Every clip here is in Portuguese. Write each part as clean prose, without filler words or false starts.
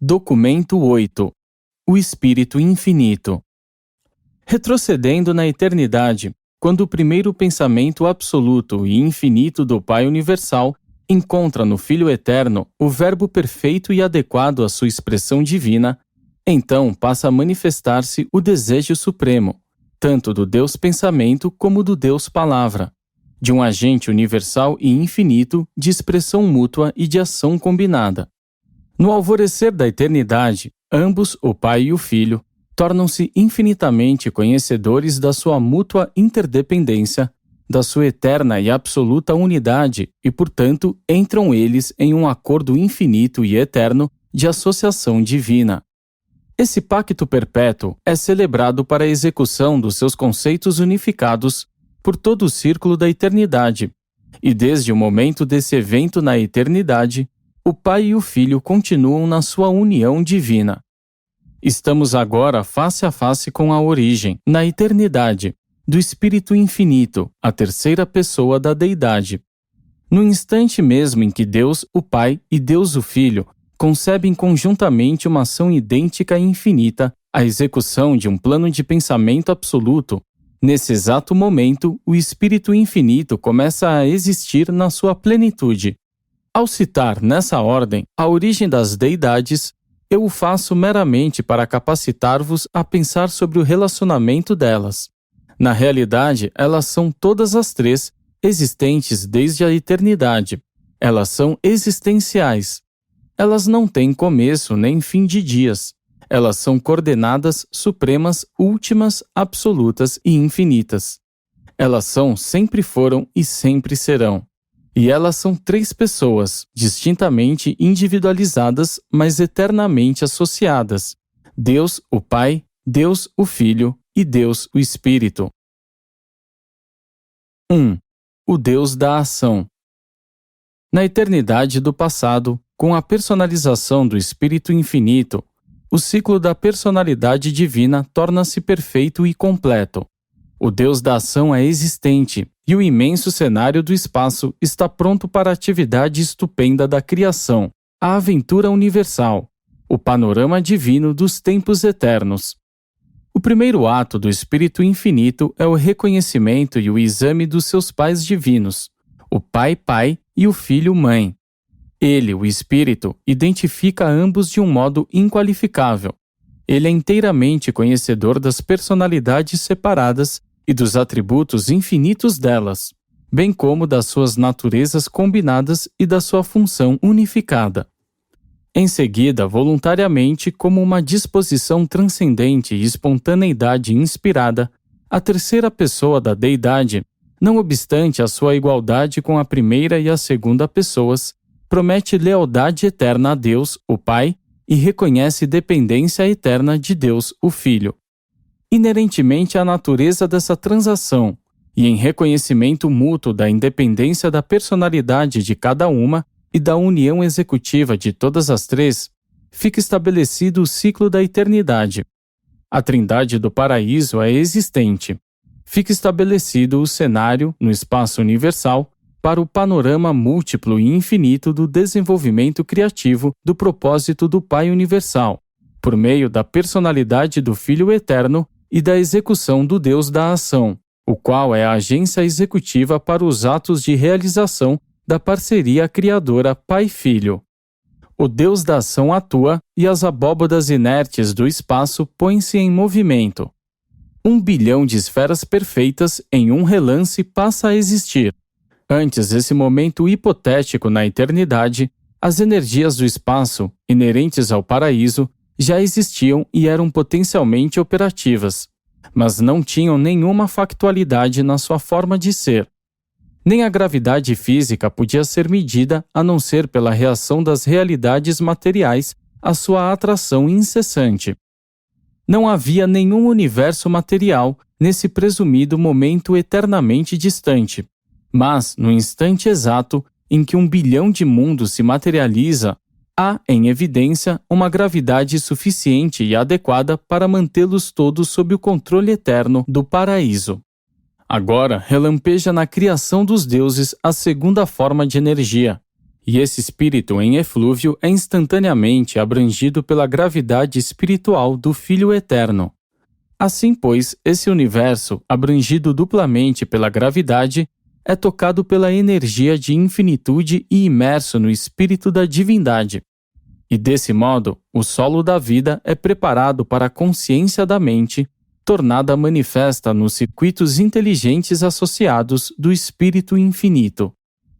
Documento 8. O Espírito Infinito. Retrocedendo na eternidade, quando o primeiro pensamento absoluto e infinito do Pai Universal encontra no Filho Eterno o verbo perfeito e adequado à sua expressão divina, então passa a manifestar-se o desejo supremo, tanto do Deus Pensamento como do Deus Palavra, de um agente universal e infinito de expressão mútua e de ação combinada. No alvorecer da eternidade, ambos, o Pai e o Filho, tornam-se infinitamente conhecedores da sua mútua interdependência, da sua eterna e absoluta unidade e, portanto, entram eles em um acordo infinito e eterno de associação divina. Esse pacto perpétuo é celebrado para a execução dos seus conceitos unificados por todo o círculo da eternidade, e desde o momento desse evento na eternidade, o Pai e o Filho continuam na sua união divina. Estamos agora face a face com a origem, na eternidade, do Espírito Infinito, a terceira pessoa da Deidade. No instante mesmo em que Deus, o Pai, e Deus, o Filho, concebem conjuntamente uma ação idêntica e infinita, a execução de um plano de pensamento absoluto, nesse exato momento, o Espírito Infinito começa a existir na sua plenitude. Ao citar, nessa ordem, a origem das deidades, eu o faço meramente para capacitar-vos a pensar sobre o relacionamento delas. Na realidade, elas são todas as três, existentes desde a eternidade. Elas são existenciais. Elas não têm começo nem fim de dias. Elas são coordenadas supremas, últimas, absolutas e infinitas. Elas sempre foram e sempre serão. E elas são três pessoas, distintamente individualizadas, mas eternamente associadas: Deus, o Pai, Deus, o Filho e Deus, o Espírito. 1. O Deus da ação. Na eternidade do passado, com a personalização do Espírito Infinito, o ciclo da personalidade divina torna-se perfeito e completo. O Deus da ação é existente, e o imenso cenário do espaço está pronto para a atividade estupenda da criação, a aventura universal, o panorama divino dos tempos eternos. O primeiro ato do Espírito Infinito é o reconhecimento e o exame dos seus pais divinos, o Pai Pai e o Filho Mãe. Ele, o Espírito, identifica ambos de um modo inqualificável. Ele é inteiramente conhecedor das personalidades separadas e dos atributos infinitos delas, bem como das suas naturezas combinadas e da sua função unificada. Em seguida, voluntariamente, como uma disposição transcendente e espontaneidade inspirada, a terceira pessoa da Deidade, não obstante a sua igualdade com a primeira e a segunda pessoas, promete lealdade eterna a Deus, o Pai, e reconhece dependência eterna de Deus, o Filho. Inerentemente à natureza dessa transação, e em reconhecimento mútuo da independência da personalidade de cada uma e da união executiva de todas as três, fica estabelecido o ciclo da eternidade. A Trindade do Paraíso é existente. Fica estabelecido o cenário, no espaço universal, para o panorama múltiplo e infinito do desenvolvimento criativo do propósito do Pai Universal, por meio da personalidade do Filho Eterno e da execução do Deus da ação, o qual é a agência executiva para os atos de realização da parceria criadora Pai-Filho. O Deus da ação atua e as abóbadas inertes do espaço põem-se em movimento. 1 bilhão de esferas perfeitas em um relance passa a existir. Antes desse momento hipotético na eternidade, as energias do espaço, inerentes ao paraíso, já existiam e eram potencialmente operativas, mas não tinham nenhuma factualidade na sua forma de ser. Nem a gravidade física podia ser medida a não ser pela reação das realidades materiais à sua atração incessante. Não havia nenhum universo material nesse presumido momento eternamente distante, mas, no instante exato em que 1 bilhão de mundos se materializa, há, em evidência, uma gravidade suficiente e adequada para mantê-los todos sob o controle eterno do paraíso. Agora relampeja na criação dos deuses a segunda forma de energia, E esse espírito em eflúvio é instantaneamente abrangido pela gravidade espiritual do Filho Eterno. Assim, pois, esse universo, abrangido duplamente pela gravidade, é tocado pela energia de infinitude e imerso no espírito da divindade. E desse modo, o solo da vida é preparado para a consciência da mente, tornada manifesta nos circuitos inteligentes associados do Espírito Infinito.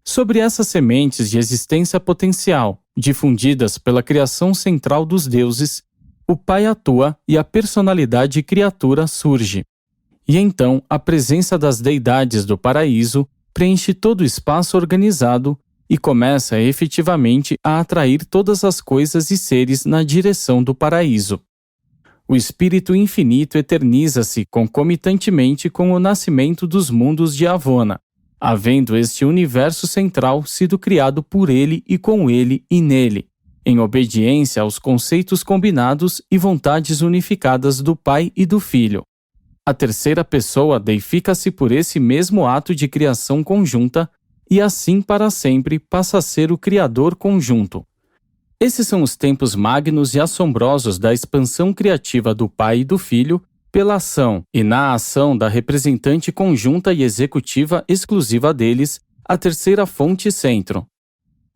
Sobre essas sementes de existência potencial, difundidas pela criação central dos deuses, o Pai atua e a personalidade criatura surge. E então a presença das deidades do paraíso preenche todo o espaço organizado e começa efetivamente a atrair todas as coisas e seres na direção do paraíso. O Espírito Infinito eterniza-se concomitantemente com o nascimento dos mundos de Avona, havendo este universo central sido criado por ele e com ele e nele, em obediência aos conceitos combinados e vontades unificadas do Pai e do Filho. A terceira pessoa deifica-se por esse mesmo ato de criação conjunta e assim para sempre passa a ser o Criador conjunto. Esses são os tempos magnos e assombrosos da expansão criativa do Pai e do Filho pela ação e na ação da representante conjunta e executiva exclusiva deles, a terceira fonte centro.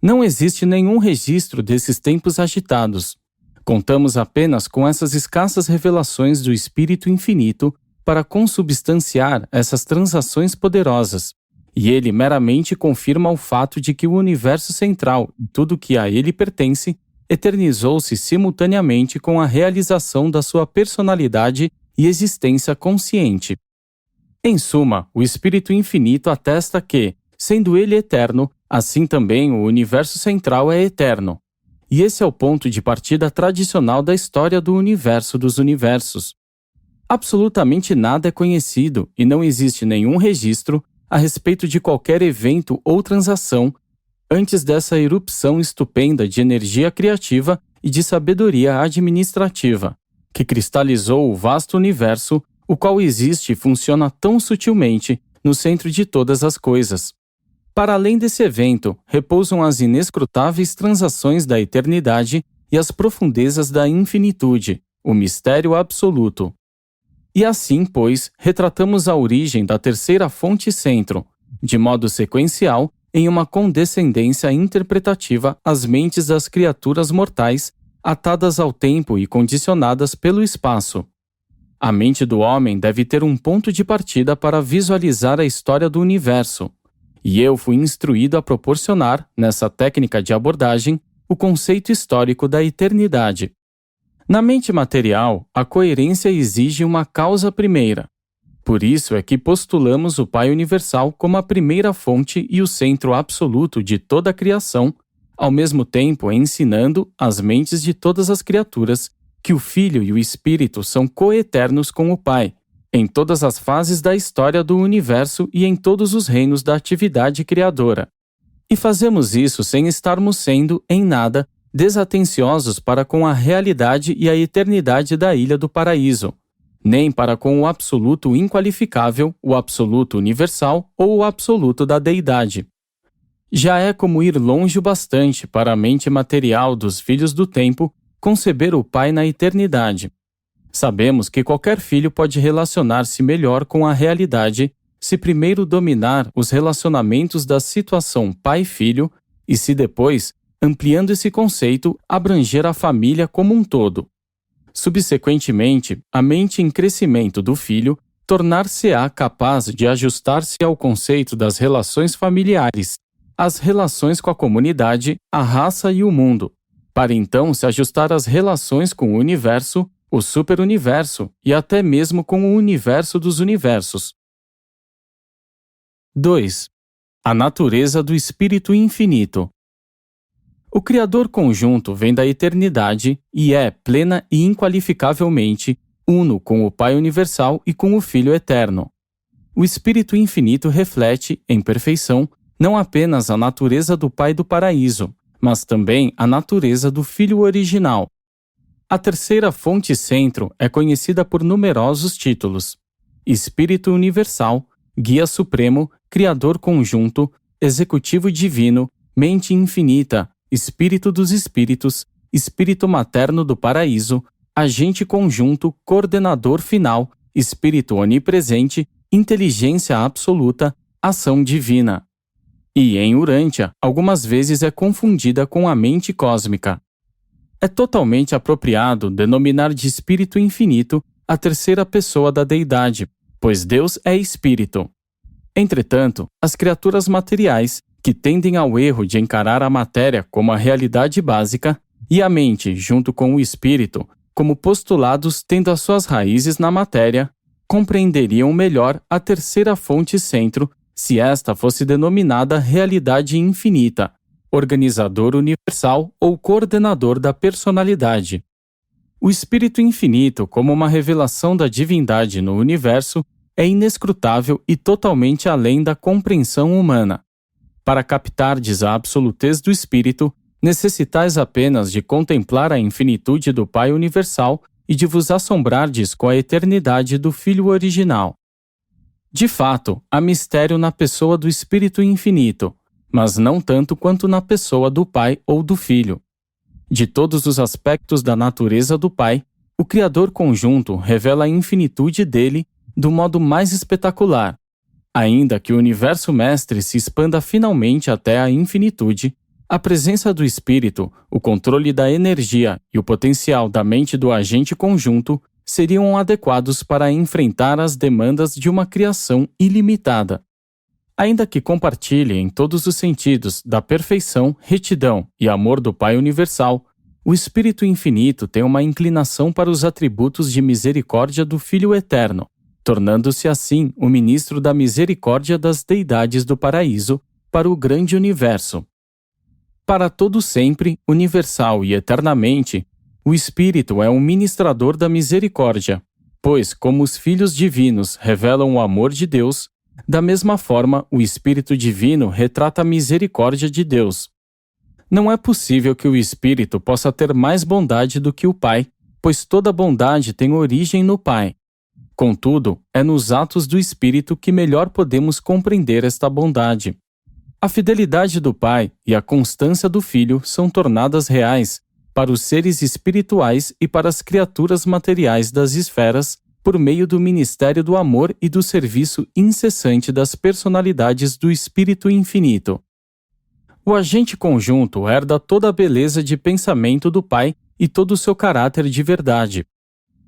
Não existe nenhum registro desses tempos agitados. Contamos apenas com essas escassas revelações do Espírito Infinito para consubstanciar essas transações poderosas, e ele meramente confirma o fato de que o universo central e tudo que a ele pertence eternizou-se simultaneamente com a realização da sua personalidade e existência consciente. Em suma, o Espírito Infinito atesta que, sendo ele eterno, assim também o universo central é eterno. E esse é o ponto de partida tradicional da história do universo dos universos. Absolutamente nada é conhecido e não existe nenhum registro a respeito de qualquer evento ou transação antes dessa erupção estupenda de energia criativa e de sabedoria administrativa, que cristalizou o vasto universo, o qual existe e funciona tão sutilmente no centro de todas as coisas. Para além desse evento, repousam as inescrutáveis transações da eternidade e as profundezas da infinitude, o mistério absoluto. E assim, pois, retratamos a origem da terceira fonte centro, de modo sequencial, em uma condescendência interpretativa às mentes das criaturas mortais, atadas ao tempo e condicionadas pelo espaço. A mente do homem deve ter um ponto de partida para visualizar a história do universo, e eu fui instruído a proporcionar, nessa técnica de abordagem, o conceito histórico da eternidade. Na mente material, a coerência exige uma causa primeira. Por isso é que postulamos o Pai Universal como a primeira fonte e o centro absoluto de toda a criação, ao mesmo tempo ensinando às mentes de todas as criaturas que o Filho e o Espírito são coeternos com o Pai, em todas as fases da história do universo e em todos os reinos da atividade criadora. E fazemos isso sem estarmos sendo, em nada, desatenciosos para com a realidade e a eternidade da Ilha do Paraíso, nem para com o absoluto inqualificável, o absoluto universal ou o absoluto da deidade. Já é como ir longe o bastante para a mente material dos filhos do tempo conceber o Pai na eternidade. Sabemos que qualquer filho pode relacionar-se melhor com a realidade se primeiro dominar os relacionamentos da situação pai-filho e se depois, ampliando esse conceito, abranger a família como um todo. Subsequentemente, a mente em crescimento do filho tornar-se-á capaz de ajustar-se ao conceito das relações familiares, às relações com a comunidade, a raça e o mundo, para então se ajustar às relações com o universo, o superuniverso e até mesmo com o universo dos universos. 2. A natureza do Espírito Infinito. O Criador conjunto vem da eternidade e é, plena e inqualificavelmente, uno com o Pai Universal e com o Filho Eterno. O Espírito Infinito reflete, em perfeição, não apenas a natureza do Pai do Paraíso, mas também a natureza do Filho original. A terceira fonte centro é conhecida por numerosos títulos: Espírito Universal, Guia Supremo, Criador Conjunto, Executivo Divino, mente infinita, espírito dos espíritos, espírito materno do paraíso, agente conjunto, coordenador final, espírito onipresente, inteligência absoluta, ação divina. E em Urântia, algumas vezes é confundida com a mente cósmica. É totalmente apropriado denominar de espírito infinito a terceira pessoa da deidade, pois Deus é espírito. Entretanto, as criaturas materiais, que tendem ao erro de encarar a matéria como a realidade básica, e a mente, junto com o espírito, como postulados tendo as suas raízes na matéria, compreenderiam melhor a terceira fonte centro se esta fosse denominada realidade infinita, organizador universal ou coordenador da personalidade. O Espírito Infinito, como uma revelação da divindade no universo, é inescrutável e totalmente além da compreensão humana. Para captardes a absolutez do Espírito, necessitais apenas de contemplar a infinitude do Pai Universal e de vos assombrardes com a eternidade do Filho original. De fato, há mistério na pessoa do Espírito Infinito, mas não tanto quanto na pessoa do Pai ou do Filho. De todos os aspectos da natureza do Pai, o Criador conjunto revela a infinitude dele do modo mais espetacular. Ainda que o universo mestre se expanda finalmente até a infinitude, a presença do Espírito, o controle da energia e o potencial da mente do agente conjunto seriam adequados para enfrentar as demandas de uma criação ilimitada. Ainda que compartilhe em todos os sentidos da perfeição, retidão e amor do Pai Universal, o Espírito Infinito tem uma inclinação para os atributos de misericórdia do Filho Eterno, tornando-se assim o ministro da misericórdia das deidades do paraíso para o grande universo. Para todo sempre, universal e eternamente, o Espírito é um ministrador da misericórdia, pois, como os filhos divinos revelam o amor de Deus, da mesma forma o Espírito Divino retrata a misericórdia de Deus. Não é possível que o Espírito possa ter mais bondade do que o Pai, pois toda bondade tem origem no Pai. Contudo, é nos atos do Espírito que melhor podemos compreender esta bondade. A fidelidade do Pai e a constância do Filho são tornadas reais para os seres espirituais e para as criaturas materiais das esferas por meio do ministério do amor e do serviço incessante das personalidades do Espírito Infinito. O agente conjunto herda toda a beleza de pensamento do Pai e todo o seu caráter de verdade.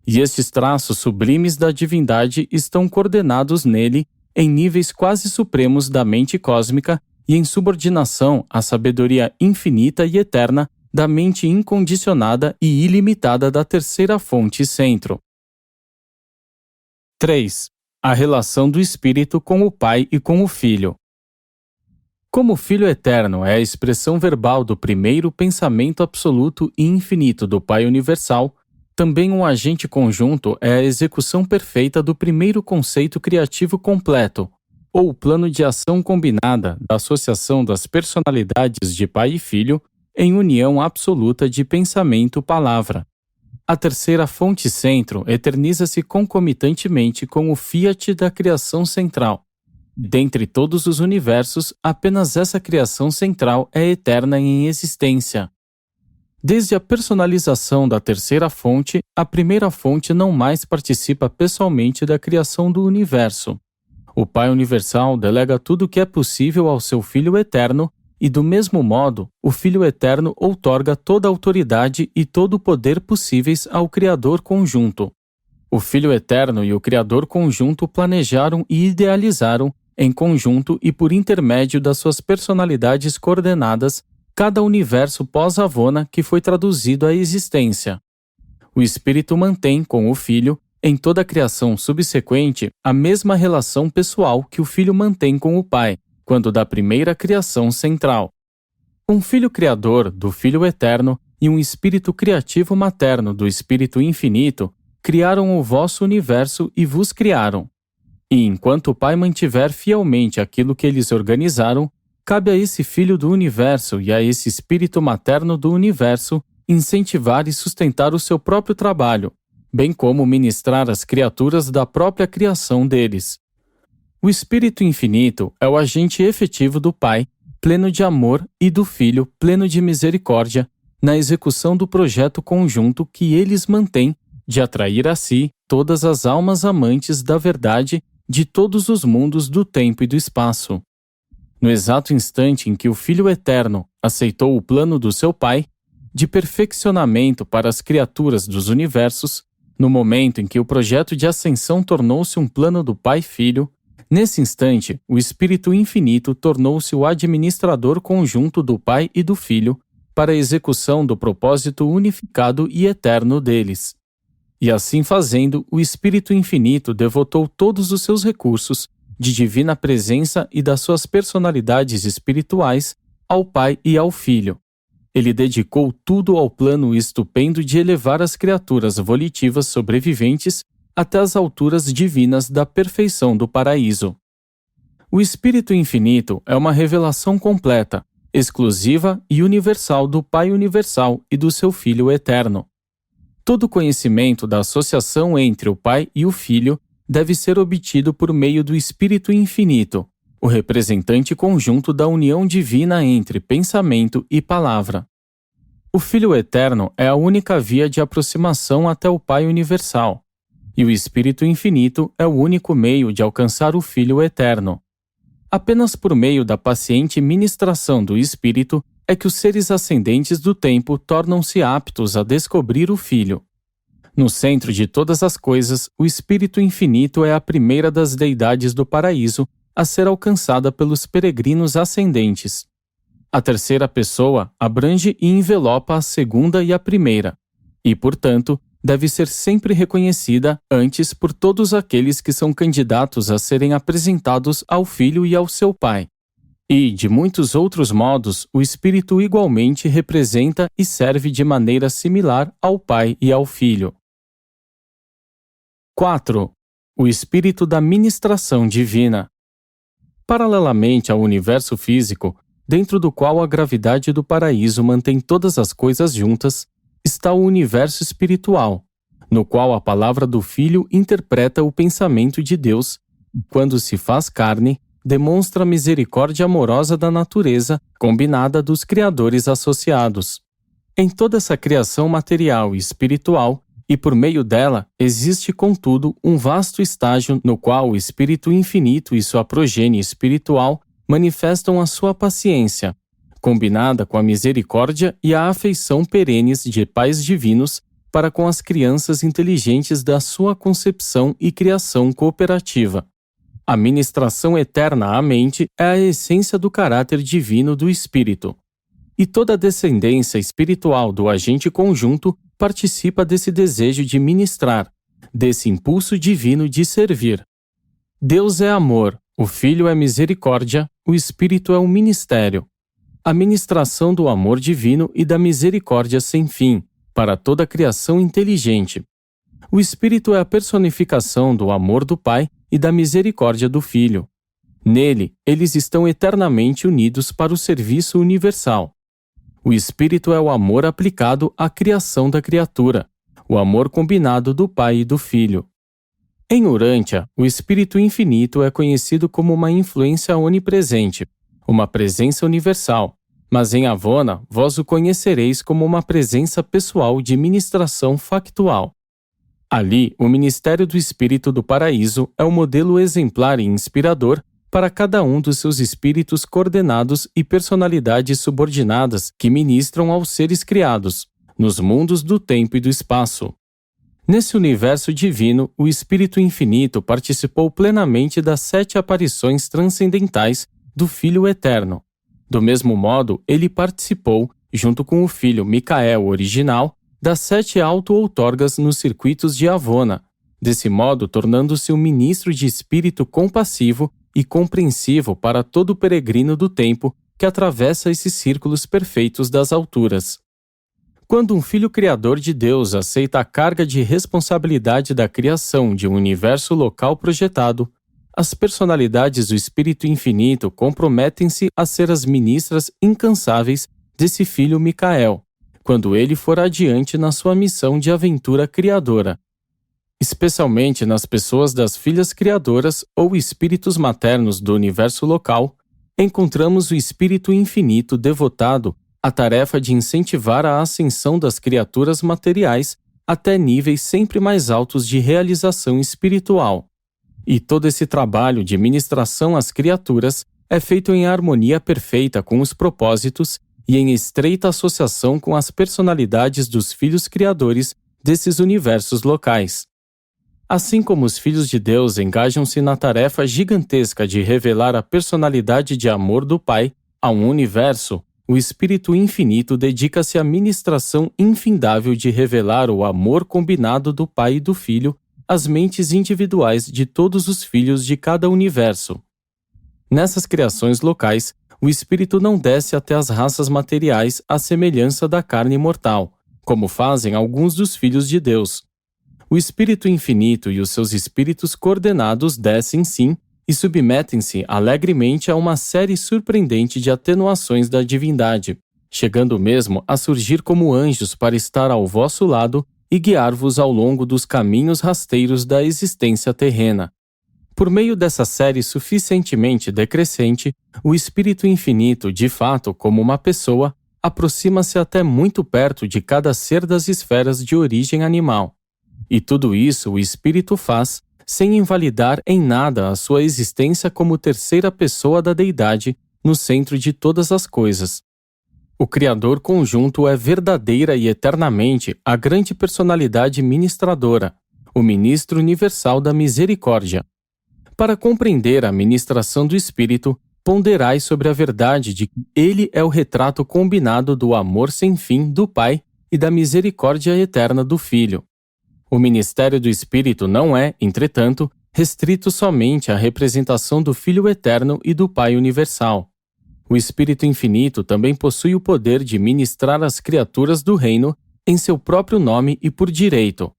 E estes traços sublimes da divindade estão coordenados nele em níveis quase supremos da mente cósmica e em subordinação à sabedoria infinita e eterna da mente incondicionada e ilimitada da terceira fonte centro. 3. A relação do Espírito com o Pai e com o Filho. Como o Filho Eterno é a expressão verbal do primeiro pensamento absoluto e infinito do Pai Universal, também um agente conjunto é a execução perfeita do primeiro conceito criativo completo, ou plano de ação combinada da associação das personalidades de Pai e Filho em união absoluta de pensamento-palavra. A terceira fonte centro eterniza-se concomitantemente com o fiat da criação central. Dentre todos os universos, apenas essa criação central é eterna em existência. Desde a personalização da terceira fonte, a primeira fonte não mais participa pessoalmente da criação do universo. O Pai Universal delega tudo o que é possível ao seu Filho Eterno e, do mesmo modo, o Filho Eterno outorga toda a autoridade e todo o poder possíveis ao Criador conjunto. O Filho Eterno e o Criador conjunto planejaram e idealizaram, em conjunto e por intermédio das suas personalidades coordenadas, cada universo pós-Avona que foi traduzido à existência. O Espírito mantém com o Filho, em toda a criação subsequente, a mesma relação pessoal que o Filho mantém com o Pai, quando da primeira criação central. Um Filho Criador do Filho Eterno e um Espírito Criativo Materno do Espírito Infinito criaram o vosso universo e vos criaram. E enquanto o Pai mantiver fielmente aquilo que eles organizaram, cabe a esse Filho do Universo e a esse Espírito Materno do Universo incentivar e sustentar o seu próprio trabalho, bem como ministrar as criaturas da própria criação deles. O Espírito Infinito é o agente efetivo do Pai pleno de amor, e do Filho, pleno de misericórdia, na execução do projeto conjunto que eles mantêm de atrair a si todas as almas amantes da verdade de todos os mundos do tempo e do espaço. No exato instante em que o Filho Eterno aceitou o plano do seu Pai, de perfeccionamento para as criaturas dos universos, no momento em que o projeto de ascensão tornou-se um plano do Pai e Filho, nesse instante, o Espírito Infinito tornou-se o administrador conjunto do Pai e do Filho para a execução do propósito unificado e eterno deles. E assim fazendo, o Espírito Infinito devotou todos os seus recursos de divina presença e das suas personalidades espirituais ao Pai e ao Filho. Ele dedicou tudo ao plano estupendo de elevar as criaturas volitivas sobreviventes até as alturas divinas da perfeição do paraíso. O Espírito Infinito é uma revelação completa, exclusiva e universal do Pai Universal e do seu Filho Eterno. Todo conhecimento da associação entre o Pai e o Filho deve ser obtido por meio do Espírito Infinito, o representante conjunto da união divina entre pensamento e palavra. O Filho Eterno é a única via de aproximação até o Pai Universal, e o Espírito Infinito é o único meio de alcançar o Filho Eterno. Apenas por meio da paciente ministração do Espírito é que os seres ascendentes do tempo tornam-se aptos a descobrir o Filho. No centro de todas as coisas, o Espírito Infinito é a primeira das deidades do paraíso a ser alcançada pelos peregrinos ascendentes. A terceira pessoa abrange e envelopa a segunda e a primeira, e, portanto, deve ser sempre reconhecida antes por todos aqueles que são candidatos a serem apresentados ao Filho e ao seu Pai. E, de muitos outros modos, o Espírito igualmente representa e serve de maneira similar ao Pai e ao Filho. 4. O Espírito da ministração divina. Paralelamente ao universo físico, dentro do qual a gravidade do paraíso mantém todas as coisas juntas, está o universo espiritual, no qual a palavra do Filho interpreta o pensamento de Deus, e quando se faz carne, demonstra a misericórdia amorosa da natureza combinada dos criadores associados. Em toda essa criação material e espiritual, e por meio dela, existe, contudo, um vasto estágio no qual o Espírito Infinito e sua progênie espiritual manifestam a sua paciência, combinada com a misericórdia e a afeição perenes de pais divinos para com as crianças inteligentes da sua concepção e criação cooperativa. A ministração eterna à mente é a essência do caráter divino do Espírito. E toda a descendência espiritual do agente conjunto participa desse desejo de ministrar, desse impulso divino de servir. Deus é amor, o Filho é misericórdia, o Espírito é o ministério. A ministração do amor divino e da misericórdia sem fim, para toda a criação inteligente. O Espírito é a personificação do amor do Pai e da misericórdia do Filho. Nele, eles estão eternamente unidos para o serviço universal. O Espírito é o amor aplicado à criação da criatura, o amor combinado do Pai e do Filho. Em Urântia, o Espírito Infinito é conhecido como uma influência onipresente, uma presença universal, mas em Avona vós o conhecereis como uma presença pessoal de ministração factual. Ali, o ministério do Espírito do Paraíso é o modelo exemplar e inspirador para cada um dos seus espíritos coordenados e personalidades subordinadas que ministram aos seres criados, nos mundos do tempo e do espaço. Nesse universo divino, o Espírito Infinito participou plenamente das 7 aparições transcendentais do Filho Eterno. Do mesmo modo, ele participou, junto com o Filho Micael original, das 7 auto-outorgas nos circuitos de Avona, desse modo tornando-se um ministro de espírito compassivo e compreensivo para todo peregrino do tempo que atravessa esses círculos perfeitos das alturas. Quando um filho criador de Deus aceita a carga de responsabilidade da criação de um universo local projetado, as personalidades do Espírito Infinito comprometem-se a ser as ministras incansáveis desse filho Micael, quando ele for adiante na sua missão de aventura criadora. Especialmente nas pessoas das filhas criadoras ou espíritos maternos do universo local, encontramos o Espírito Infinito devotado à tarefa de incentivar a ascensão das criaturas materiais até níveis sempre mais altos de realização espiritual. E todo esse trabalho de ministração às criaturas é feito em harmonia perfeita com os propósitos e em estreita associação com as personalidades dos filhos criadores desses universos locais. Assim como os filhos de Deus engajam-se na tarefa gigantesca de revelar a personalidade de amor do Pai a um universo, o Espírito Infinito dedica-se à ministração infindável de revelar o amor combinado do Pai e do Filho às mentes individuais de todos os filhos de cada universo. Nessas criações locais, o Espírito não desce até as raças materiais à semelhança da carne mortal, como fazem alguns dos filhos de Deus. O Espírito Infinito e os seus espíritos coordenados descem sim e submetem-se alegremente a uma série surpreendente de atenuações da divindade, chegando mesmo a surgir como anjos para estar ao vosso lado e guiar-vos ao longo dos caminhos rasteiros da existência terrena. Por meio dessa série suficientemente decrescente, o Espírito Infinito, de fato, como uma pessoa, aproxima-se até muito perto de cada ser das esferas de origem animal. E tudo isso o Espírito faz sem invalidar em nada a sua existência como terceira pessoa da Deidade no centro de todas as coisas. O Criador conjunto é verdadeira e eternamente a grande personalidade ministradora, o Ministro Universal da Misericórdia. Para compreender a ministração do Espírito, ponderai sobre a verdade de que ele é o retrato combinado do amor sem fim do Pai e da misericórdia eterna do Filho. O ministério do Espírito não é, entretanto, restrito somente à representação do Filho Eterno e do Pai Universal. O Espírito Infinito também possui o poder de ministrar às criaturas do reino em seu próprio nome e por direito.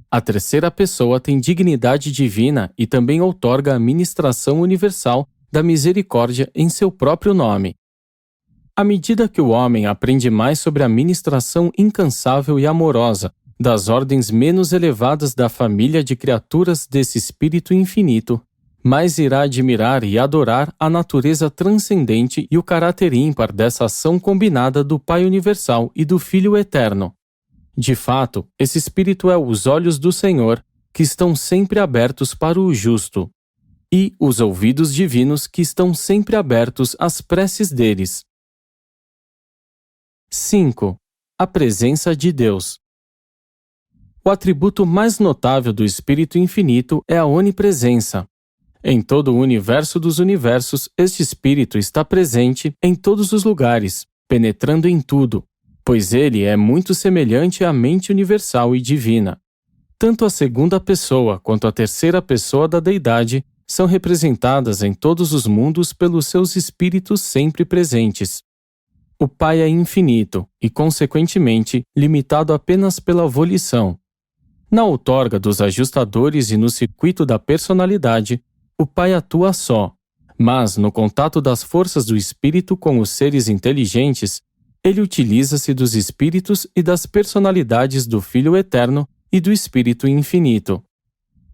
A terceira pessoa tem dignidade divina e também outorga a ministração universal da misericórdia em seu próprio nome. À medida que o homem aprende mais sobre a ministração incansável e amorosa das ordens menos elevadas da família de criaturas desse Espírito Infinito, mais irá admirar e adorar a natureza transcendente e o caráter ímpar dessa ação combinada do Pai Universal e do Filho Eterno. De fato, esse Espírito é os olhos do Senhor, que estão sempre abertos para o justo, e os ouvidos divinos que estão sempre abertos às preces deles. 5. A presença de Deus. O atributo mais notável do Espírito Infinito é a onipresença. Em todo o universo dos universos, este Espírito está presente em todos os lugares, penetrando em tudo, pois ele é muito semelhante à mente universal e divina. Tanto a segunda pessoa quanto a terceira pessoa da Deidade são representadas em todos os mundos pelos seus espíritos sempre presentes. O Pai é infinito e, consequentemente, limitado apenas pela volição. Na outorga dos ajustadores e no circuito da personalidade, o Pai atua só, mas no contato das forças do Espírito com os seres inteligentes, ele utiliza-se dos espíritos e das personalidades do Filho Eterno e do Espírito Infinito.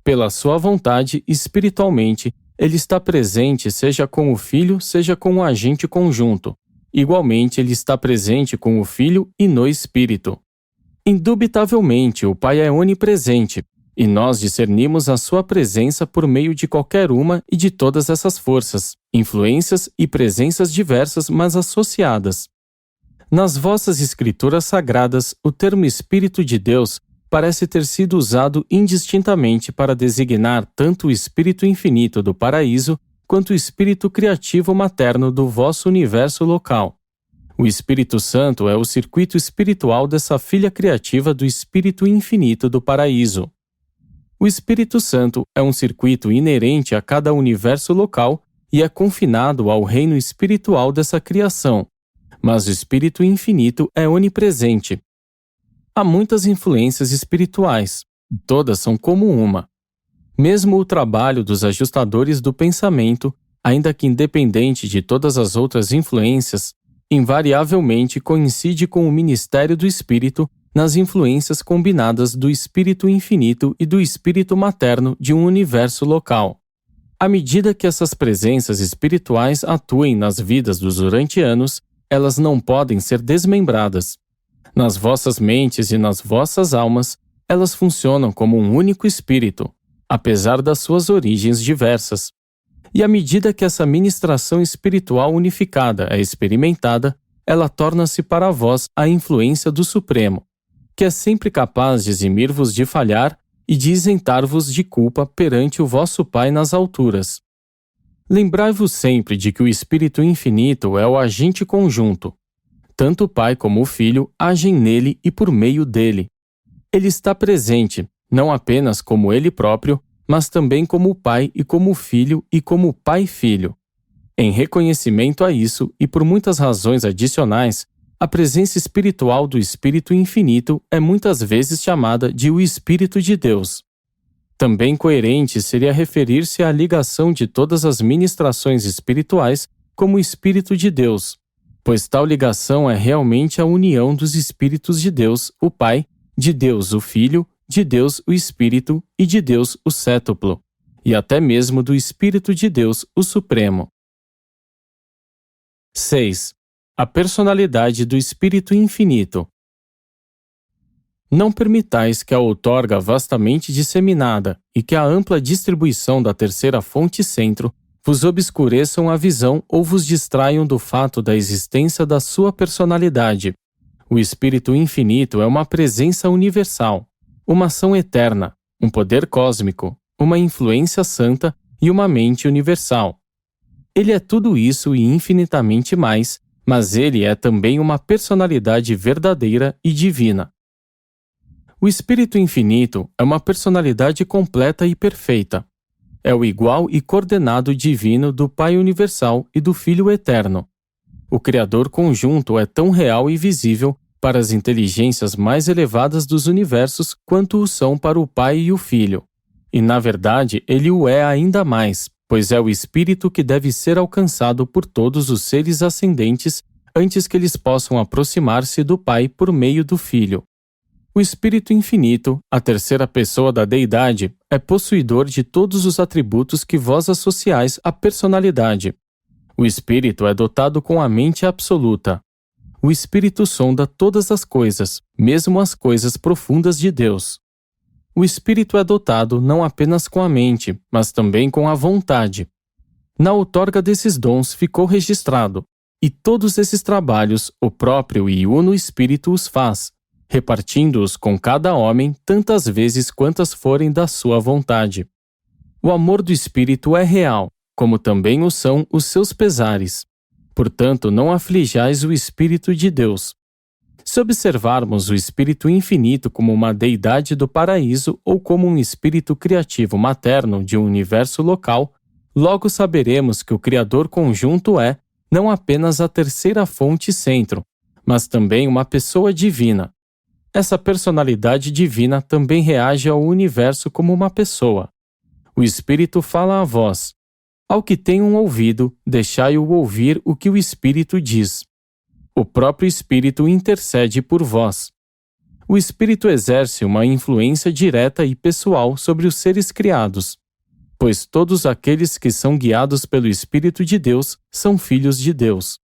Pela sua vontade, espiritualmente, ele está presente seja com o Filho, seja com o agente conjunto. Igualmente, ele está presente com o Filho e no Espírito. Indubitavelmente, o Pai é onipresente, e nós discernimos a sua presença por meio de qualquer uma e de todas essas forças, influências e presenças diversas, mas associadas. Nas vossas escrituras sagradas, o termo Espírito de Deus parece ter sido usado indistintamente para designar tanto o Espírito Infinito do Paraíso quanto o Espírito Criativo Materno do vosso universo local. O Espírito Santo é o circuito espiritual dessa filha criativa do Espírito Infinito do Paraíso. O Espírito Santo é um circuito inerente a cada universo local e é confinado ao reino espiritual dessa criação, mas o Espírito Infinito é onipresente. Há muitas influências espirituais, todas são como uma. Mesmo o trabalho dos ajustadores do pensamento, ainda que independente de todas as outras influências, invariavelmente coincide com o ministério do Espírito nas influências combinadas do Espírito Infinito e do Espírito Materno de um universo local. À medida que essas presenças espirituais atuem nas vidas dos urantianos, elas não podem ser desmembradas. Nas vossas mentes e nas vossas almas, elas funcionam como um único espírito, apesar das suas origens diversas. E à medida que essa ministração espiritual unificada é experimentada, ela torna-se para vós a influência do Supremo, que é sempre capaz de eximir-vos de falhar e de isentar-vos de culpa perante o vosso Pai nas alturas. Lembrai-vos sempre de que o Espírito Infinito é o agente conjunto. Tanto o Pai como o Filho agem nele e por meio dele. Ele está presente, não apenas como ele próprio, mas também como o Pai e como o Filho e como Pai-Filho. Em reconhecimento a isso, e por muitas razões adicionais, a presença espiritual do Espírito Infinito é muitas vezes chamada de o Espírito de Deus. Também coerente seria referir-se à ligação de todas as ministrações espirituais como Espírito de Deus, pois tal ligação é realmente a união dos Espíritos de Deus, o Pai, de Deus o Filho, de Deus o Espírito e de Deus o Sétuplo, e até mesmo do Espírito de Deus o Supremo. 6. A personalidade do Espírito Infinito. Não permitais que a outorga vastamente disseminada e que a ampla distribuição da terceira fonte centro vos obscureçam a visão ou vos distraiam do fato da existência da sua personalidade. O Espírito Infinito é uma presença universal, uma ação eterna, um poder cósmico, uma influência santa e uma mente universal. Ele é tudo isso e infinitamente mais, mas ele é também uma personalidade verdadeira e divina. O Espírito Infinito é uma personalidade completa e perfeita. É o igual e coordenado divino do Pai Universal e do Filho Eterno. O Criador conjunto é tão real e visível para as inteligências mais elevadas dos universos quanto o são para o Pai e o Filho. E, na verdade, ele o é ainda mais, pois é o Espírito que deve ser alcançado por todos os seres ascendentes antes que eles possam aproximar-se do Pai por meio do Filho. O Espírito Infinito, a terceira pessoa da Deidade, é possuidor de todos os atributos que vós associais à personalidade. O Espírito é dotado com a mente absoluta. O Espírito sonda todas as coisas, mesmo as coisas profundas de Deus. O Espírito é dotado não apenas com a mente, mas também com a vontade. Na outorga desses dons ficou registrado, e todos esses trabalhos o próprio e uno Espírito os faz, repartindo-os com cada homem tantas vezes quantas forem da sua vontade. O amor do Espírito é real, como também o são os seus pesares. Portanto, não aflijais o Espírito de Deus. Se observarmos o Espírito Infinito como uma deidade do paraíso ou como um espírito criativo materno de um universo local, logo saberemos que o Criador conjunto é, não apenas a terceira fonte centro, mas também uma pessoa divina. Essa personalidade divina também reage ao universo como uma pessoa. O Espírito fala a vós. Ao que tem um ouvido, deixai-o ouvir o que o Espírito diz. O próprio Espírito intercede por vós. O Espírito exerce uma influência direta e pessoal sobre os seres criados, pois todos aqueles que são guiados pelo Espírito de Deus são filhos de Deus.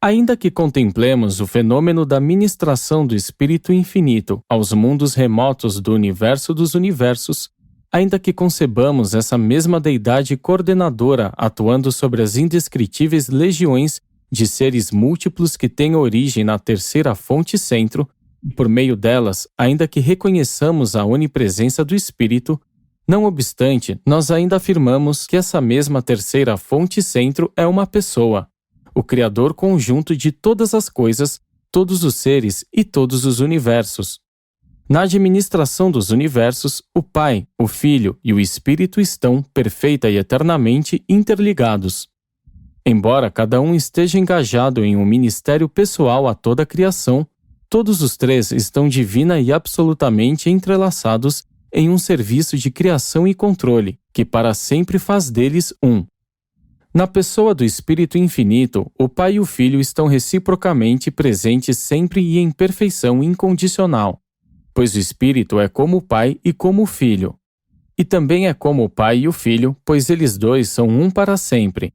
Ainda que contemplemos o fenômeno da ministração do Espírito Infinito aos mundos remotos do universo dos universos, ainda que concebamos essa mesma deidade coordenadora atuando sobre as indescritíveis legiões de seres múltiplos que têm origem na terceira fonte centro, por meio delas, ainda que reconheçamos a onipresença do Espírito, não obstante, nós ainda afirmamos que essa mesma terceira fonte centro é uma pessoa, o Criador conjunto de todas as coisas, todos os seres e todos os universos. Na administração dos universos, o Pai, o Filho e o Espírito estão perfeita e eternamente interligados. Embora cada um esteja engajado em um ministério pessoal a toda a criação, todos os três estão divina e absolutamente entrelaçados em um serviço de criação e controle, que para sempre faz deles um. Na pessoa do Espírito Infinito, o Pai e o Filho estão reciprocamente presentes sempre e em perfeição incondicional, pois o Espírito é como o Pai e como o Filho. E também é como o Pai e o Filho, pois eles dois são um para sempre.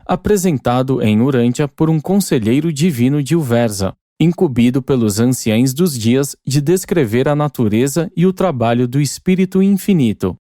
Apresentado em Urântia por um conselheiro divino de Uversa, incumbido pelos anciães dos dias de descrever a natureza e o trabalho do Espírito Infinito.